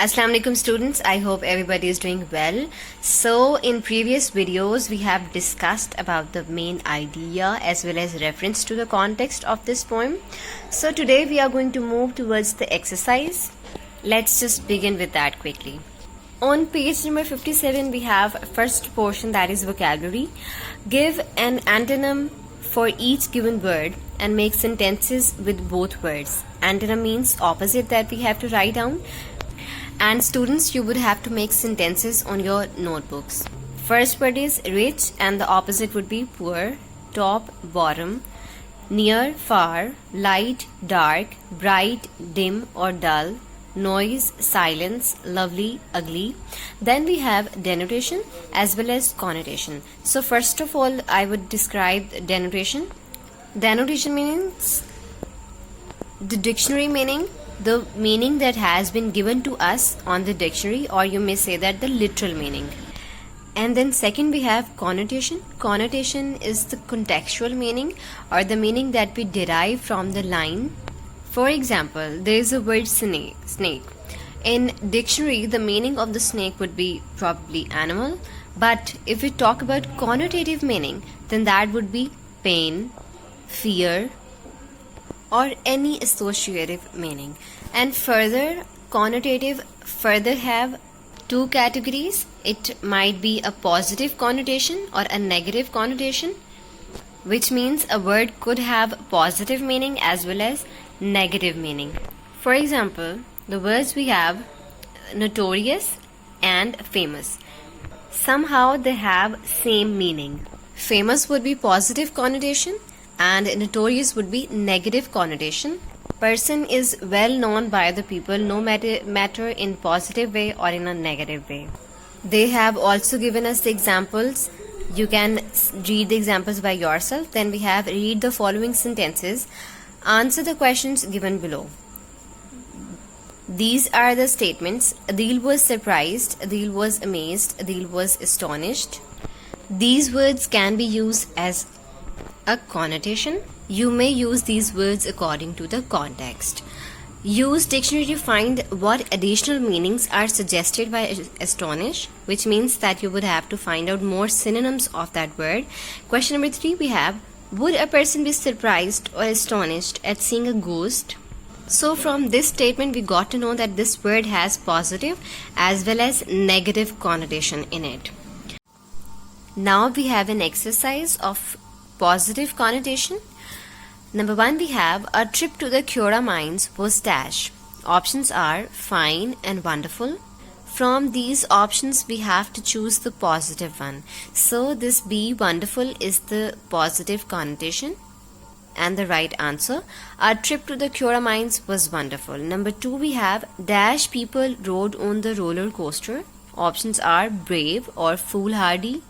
Assalamu alaikum students, I hope everybody is doing well. So in previous videos we have discussed about the main idea as well as reference to the context of this poem. So today we are going to move towards the exercise. Let's just begin with that quickly. On page number 57 we have first portion, that is vocabulary. Give an antonym for each given word and make sentences with both words. Antonym means opposite that we have to write down. And students, you would have to make sentences on your notebooks. First word is rich and the opposite would be poor, top, bottom, near, far, light, dark, bright, dim or dull, noise, silence, lovely, ugly. Then we have denotation as well as connotation. So first of all, I would describe denotation. Denotation means the dictionary meaning, the meaning that has been given to us on the dictionary, or you may say that the literal meaning. And then second we have connotation. Connotation is the contextual meaning or the meaning that we derive from the line. For example, there is a word snake. In dictionary, the meaning of the snake would be probably animal, but if we talk about connotative meaning, then that would be pain, fear, or any associative meaning. And further, connotative further have two categories. It might be a positive connotation or a negative connotation, which means a word could have positive meaning as well as negative meaning. For example, the words we have notorious and famous. Somehow they have same meaning. Famous would be positive connotation and notorious would be negative connotation. Person is well known by the people, no matter in positive way or in a negative way. They have also given us the examples. You can read the examples by yourself. Then we have read the following sentences. Answer the questions given below. These are the statements. Adil was surprised, Adil was amazed, Adil was astonished. These words can be used as a connotation. You may use these words according to the context. Use dictionary to find what additional meanings are suggested by astonish, which means that you would have to find out more synonyms of that word. Question number 3 we have, would a person be surprised or astonished at seeing a ghost? So from this statement we got to know that this word has positive as well as negative connotation in it. Now we have an exercise of positive connotation. Number 1 we have a trip to the Cura mines was dash. Options are fine and wonderful. From these options we have to choose the positive one. So this B, wonderful, is the positive connotation and the right answer. Our trip to the Cura mines was wonderful. Number 2 we have dash people rode on the roller coaster. Options are brave or foolhardy.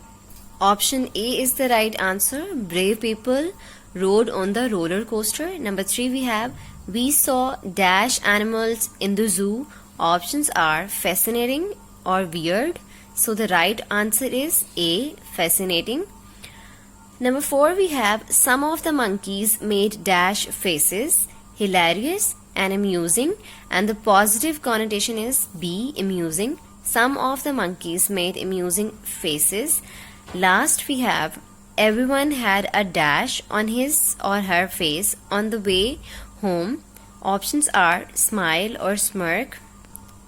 Option A is the right answer. Brave people rode on the roller coaster. Number 3 we have we saw dash animals in the zoo. Options are fascinating or weird. So the right answer is A, fascinating. Number 4 we have some of the monkeys made dash faces, hilarious and amusing, and the positive connotation is B, amusing. Some of the monkeys made amusing faces. Last we have everyone had a dash on his or her face on the way home. Options are smile or smirk.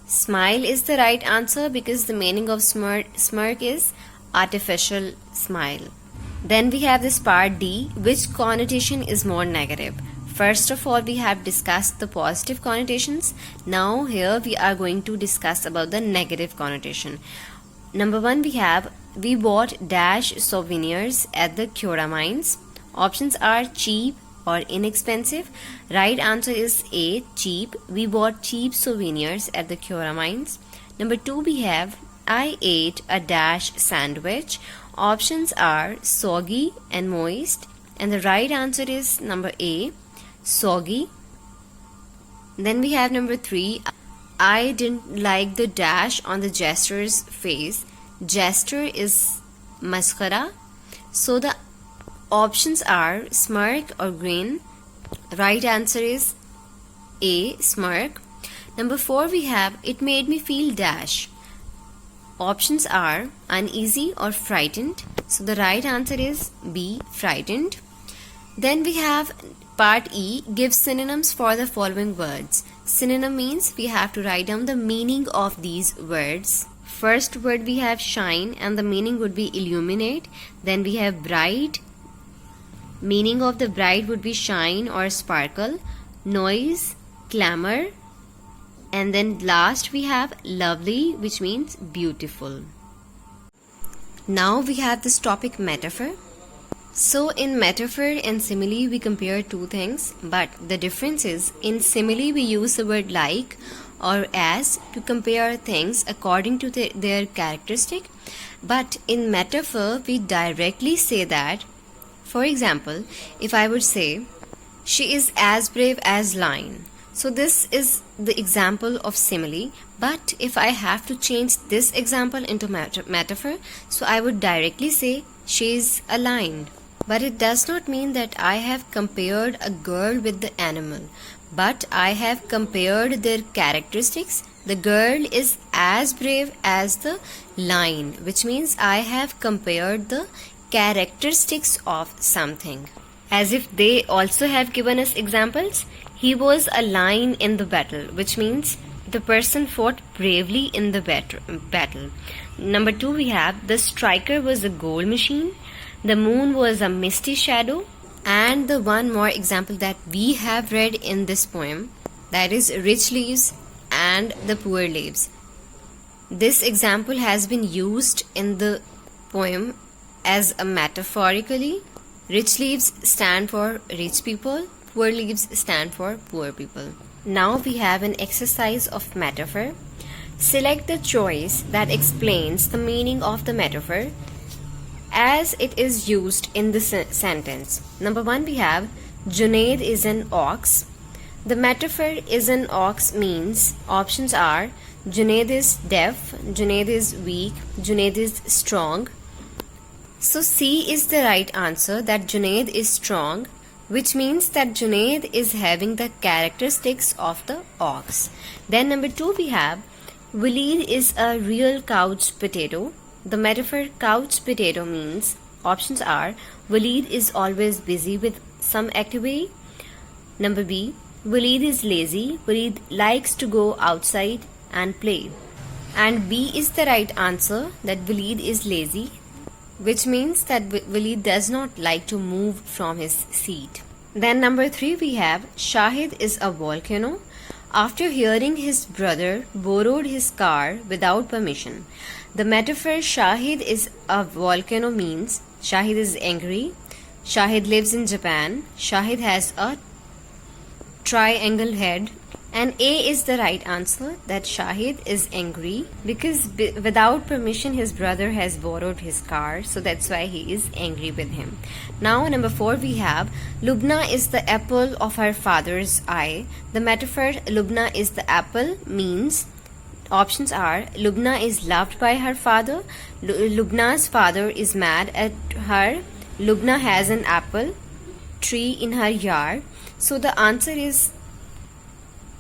Smile is the right answer because the meaning of smirk is artificial smile. Then we have this part D, which connotation is more negative. First of all, we have discussed the positive connotations. Now here we are going to discuss about the negative connotation. Number 1 we have we bought dash souvenirs at the Cura mines. Options are cheap or inexpensive. Right answer is A, cheap. We bought cheap souvenirs at the Cura mines. Number 2 we have I ate a dash sandwich. Options are soggy and moist, and the right answer is number A, soggy. Then we have number 3, I didn't like the dash on the jester's face. Jester is mascara. So the options are smirk or grin. Right answer is A, smirk. Number 4 we have it made me feel dash. Options are uneasy or frightened. So the right answer is B, frightened. Then we have part E, give synonyms for the following words. Synonym means we have to write down the meaning of these words. First word we have shine and the meaning would be illuminate. Then we have bright. Meaning of the bright would be shine or sparkle. Noise, clamor. And then last we have lovely, which means beautiful. Now we have this topic metaphor. So in metaphor and simile we compare two things, but the difference is in simile we use the word like or as to compare things according to their characteristic, but in metaphor we directly say that. For example, if I would say she is as brave as lion, so this is the example of simile, but if I have to change this example into metaphor, so I would directly say she is a lion. But it does not mean that I have compared a girl with the animal, but I have compared their characteristics. The girl is as brave as the lion, which means I have compared the characteristics of something. As if they also have given us examples. He was a lion in the battle, which means the person fought bravely in the battle. Number 2 we have the striker was a goal machine. The moon was a misty shadow. And the one more example that we have read in this poem, that is rich leaves and the poor leaves. This example has been used in the poem as a metaphorically. Rich leaves stand for rich people, poor leaves stand for poor people. Now we have an exercise of metaphor. Select the choice that explains the meaning of the metaphor as it is used in the sentence. Number 1 we have Junaid is an ox. The metaphor is an ox means options are Junaid is deaf, Junaid is weak, Junaid is strong. So C is the right answer, that Junaid is strong, which means that Junaid is having the characteristics of the ox. Then number 2 we have Walid is a real couch potato. The metaphor couch potato means options are Walid is always busy with some activity. Number B, Walid is lazy. Walid likes to go outside and play. And B is the right answer, that Walid is lazy, which means that Walid does not like to move from his seat. Then number 3 we have Shahid is a volcano. After hearing his brother borrowed his car without permission. The metaphor Shahid is a volcano means Shahid is angry. Shahid lives in Japan. Shahid has a triangle head. And A is the right answer, that Shahid is angry because without permission his brother has borrowed his car, so that's why he is angry with him. Now number 4 we have Lubna is the apple of her father's eye. The metaphor Lubna is the apple means options are Lubna is loved by her father, Lubna's father is mad at her, Lubna has an apple tree in her yard. So the answer is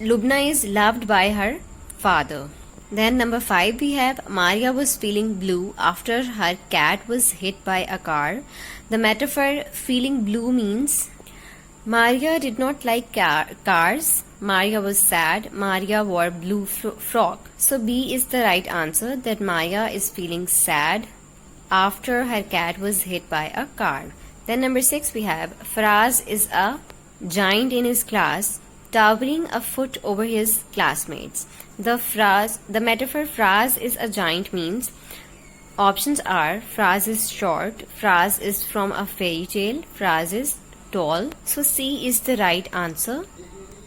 Lubna is loved by her father. Then number 5 we have Maria was feeling blue after her cat was hit by a car. The metaphor feeling blue means Maria did not like cars. Maria was sad. Maria wore blue frock. So B is the right answer, that Maria is feeling sad after her cat was hit by a car. Then number 6 we have Faraz is a giant in his class, towering a foot over his classmates. The metaphor Faraz is a giant means options are Faraz is short, Faraz is from a fairy tale, Faraz is tall. So C is the right answer.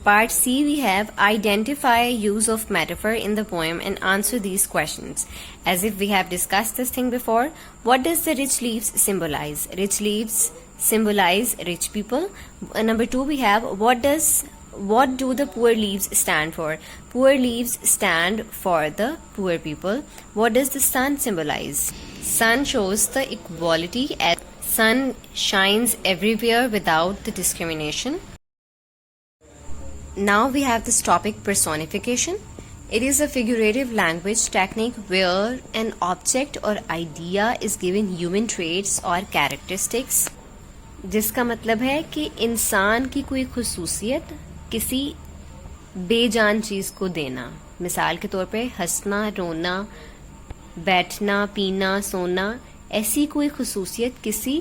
Part C we have identify use of metaphor in the poem and answer these questions. As if we have discussed this thing before, what does the rich leaves symbolize? Rich leaves symbolize rich people. Number 2 we have what do the poor leaves stand for? Poor leaves stand for the poor people. What does the sun symbolize? Sun shows the equality, as sun shines everywhere without the discrimination. Now we have this topic personification. It is a figurative language technique where an object or idea is given human traits or characteristics. जिसका मतलब है कि इंसान की कोई खुसूसियत किसी बेजान चीज को देना. मिसाल के तौर पे हंसना, रोना, बैठना, पीना, सोना, ऐसी कोई खुसूसियत किसी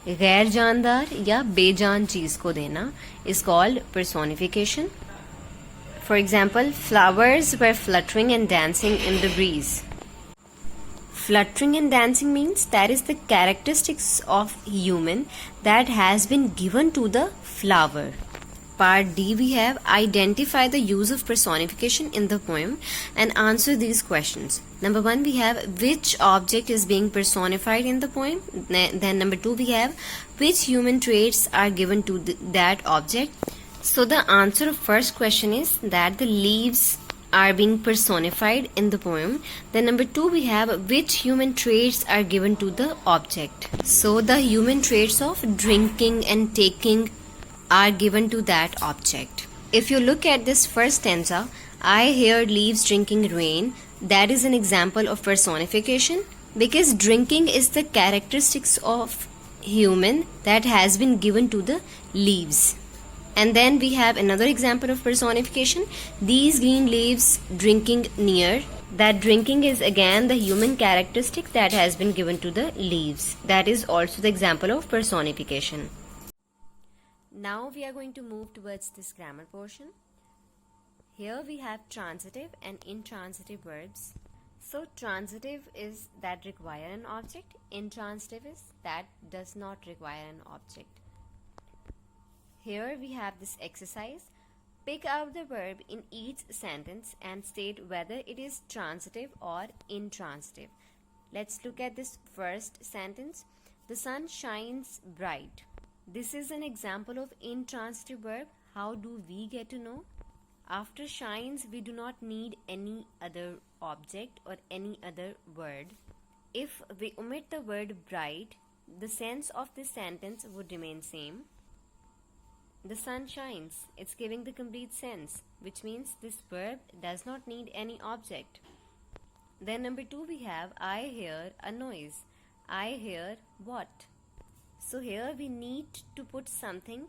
गैर जानदार या बेजान चीज को देना is called personification. For example, flowers were fluttering and dancing in the breeze. Fluttering and dancing means that is the characteristics of human that has been given to the flower. Part D, we have identify the use of personification in the poem and answer these questions. Number 1, we have which object is being personified in the poem. Then number 2, we have which human traits are given to that object. So the answer of first question is that the leaves are being personified in the poem. Then number 2, we have which human traits are given to the object. So the human traits of drinking and taking are given to that object. If you look at this first stanza, I hear leaves drinking rain, that is an example of personification because drinking is the characteristics of human that has been given to the leaves. And then we have another example of personification, these green leaves drinking near. That drinking is again the human characteristic that has been given to the leaves. That is also the example of personification. Now we are going to move towards this grammar portion. Here we have transitive and intransitive verbs. So transitive is that require an object, intransitive is that does not require an object. Here we have this exercise. Pick out the verb in each sentence and state whether it is transitive or intransitive. Let's look at this first sentence. The sun shines bright. This is an example of intransitive verb. How do we get to know? After shines, we do not need any other object or any other word. If we omit the word bright, the sense of this sentence would remain same. The sun shines. It's giving the complete sense, which means this verb does not need any object. Then number 2, we have I hear a noise. I hear what? So here we need to put something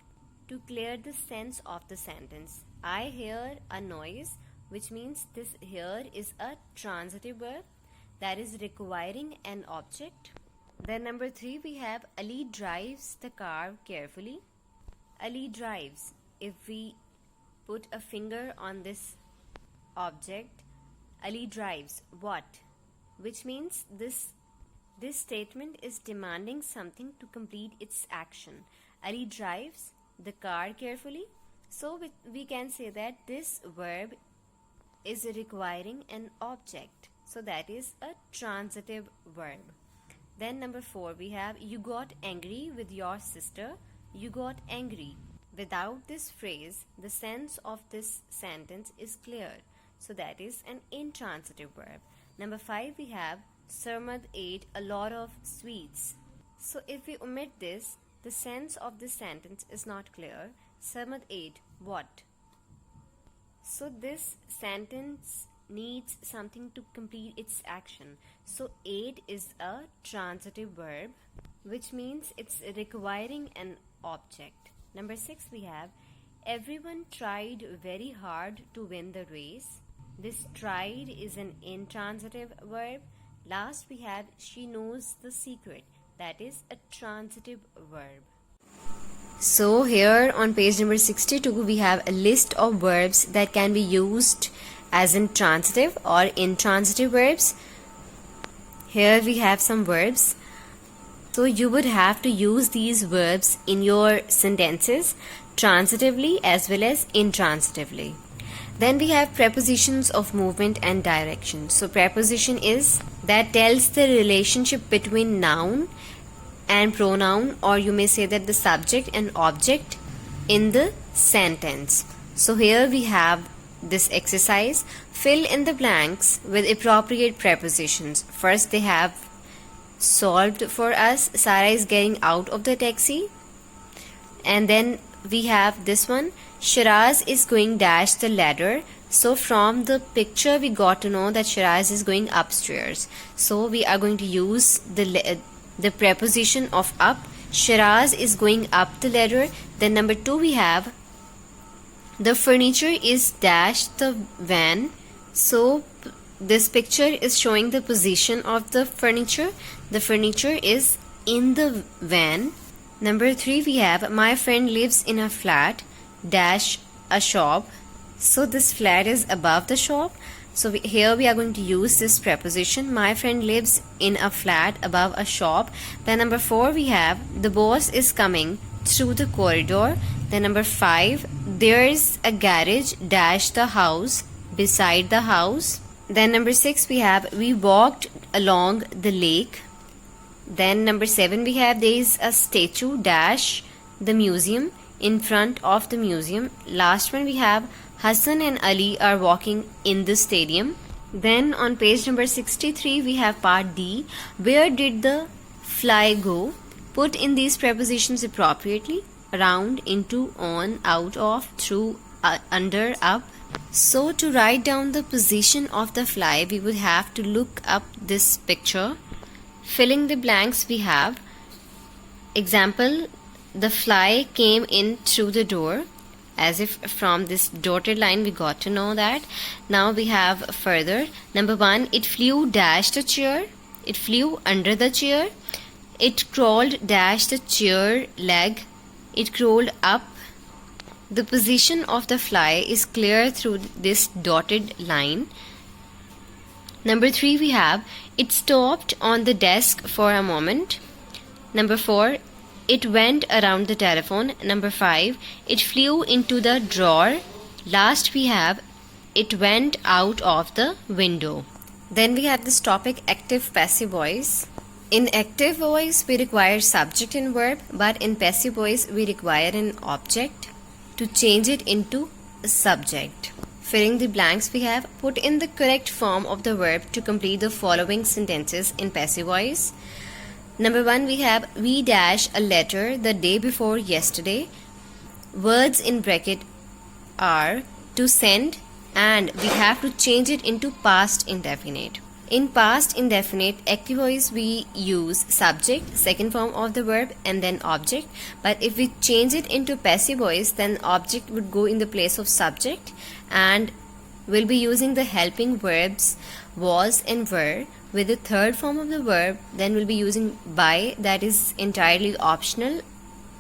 to clear the sense of the sentence. I hear a noise, which means this here is a transitive verb that is requiring an object. Then number 3, we have Ali drives the car carefully. Ali drives. If we put a finger on this object, Ali drives what? Which means this statement is demanding something to complete its action. Ali drives the car carefully. So we can say that this verb is requiring an object. So that is a transitive verb. Then number 4, we have you got angry with your sister. You got angry. Without this phrase, the sense of this sentence is clear. So that is an intransitive verb. Number 5, we have Sarmad ate a lot of sweets. So if we omit this, the sense of this sentence is not clear. Sarmad ate what? So this sentence needs something to complete its action. So ate is a transitive verb, which means it's requiring an object. Number 6, we have everyone tried very hard to win the race. This tried is an intransitive verb. Last, we have she knows the secret. That is a transitive verb. So here on page number 62, we have a list of verbs that can be used as in transitive or intransitive verbs. Here we have some verbs. So you would have to use these verbs in your sentences transitively as well as intransitively. Then we have prepositions of movement and direction. So preposition is that tells the relationship between noun and pronoun, or you may say that the subject and object in the sentence. So here we have this exercise. Fill in the blanks with appropriate prepositions. First they have solved for us. Sarah is getting out of the taxi. And then we have this one. Shiraz is going dash the ladder. So from the picture we got to know that Shiraz is going upstairs. So we are going to use the preposition of up. Shiraz is going up the ladder. Then number 2 we have the furniture is dash the van. So this picture is showing the position of the furniture. The furniture is in the van. Number 3 we have my friend lives in a flat dash a shop. So this flat is above the shop. So here we are going to use this preposition. My friend lives in a flat above a shop. Then number 4 we have the boss is coming through the corridor. Then number 5, there's a garage dash the house beside the house. Then number 6 we have we walked along the lake. Then number 7 we have there is a statue dash the museum in front of the museum. Last one we have Hassan and Ali are walking in the stadium. Then on page number 63 we have part D. Where did the fly go? Put in these prepositions appropriately. Around, into, on, out of, through, under, up. So to write down the position of the fly we would have to look up this picture. Filling the blanks we have example, the fly came in through the door, as if from this dotted line we got to know that. Now we have further. Number 1, it flew dash the chair. It flew under the chair. It crawled dash the chair leg. It crawled up. The position of the fly is clear through this dotted line. Number 3 we have it stopped on the desk for a moment. Number 4, it went around the telephone. Number 5, it flew into the drawer. Last we have it went out of the window. Then we have this topic active passive voice. In active voice we require subject and verb, but in passive voice we require an object to change it into a subject. Filling the blanks we have put in the correct form of the verb to complete the following sentences in passive voice. Number 1 we have we dash a letter the day before yesterday. Words in bracket are to send, and we have to change it into past indefinite. In past indefinite active voice we use subject, second form of the verb, and then object. But if we change it into passive voice, then object would go in the place of subject, and we'll be using the helping verbs was and were with the third form of the verb. Then we'll be using by, that is entirely optional.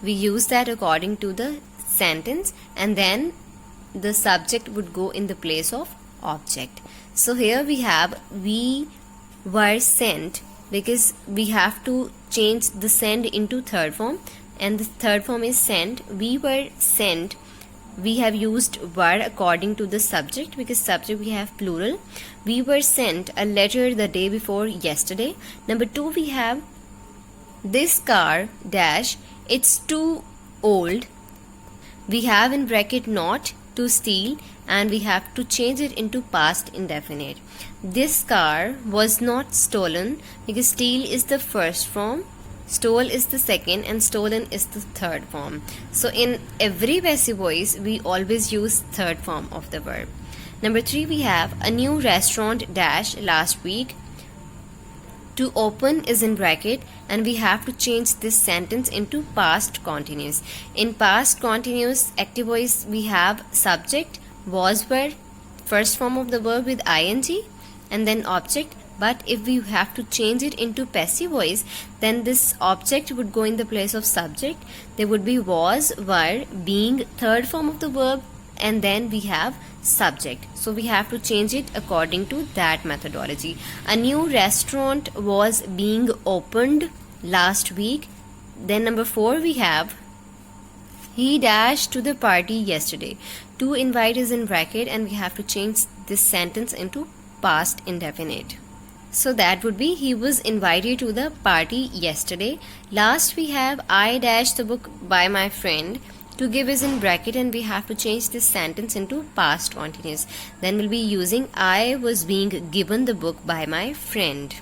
We use that according to the sentence, and then the subject would go in the place of object. So here we have we were sent, because we have to change the send into third form, and the third form is sent. We were sent, we have used were according to the subject, because subject we have plural. We were sent a letter the day before yesterday. Number 2 we have this car dash it's too old. We have in bracket not to steal, and we have to change it into past indefinite. This car was not stolen, because steal is the first form, stole is the second, and stolen is the third form. So in every passive voice we always use third form of the verb. Number 3 we have a new restaurant dash last week. To open is in bracket, and we have to change this sentence into past continuous. In past continuous active voice we have subject was were, first form of the verb with ing, and then object. But if we have to change it into passive voice, then this object would go in the place of subject. There would be was, were, being, third form of the verb, and then we have subject. So we have to change it according to that methodology. A new restaurant was being opened last week. Then number 4 we have he dashed to the party yesterday. To invite is in bracket, and we have to change this sentence into past indefinite. So that would be he was invited to the party yesterday. Last we have I dashed the book by my friend. To give is in bracket, and we have to change this sentence into past continuous. Then we'll be using I was being given the book by my friend.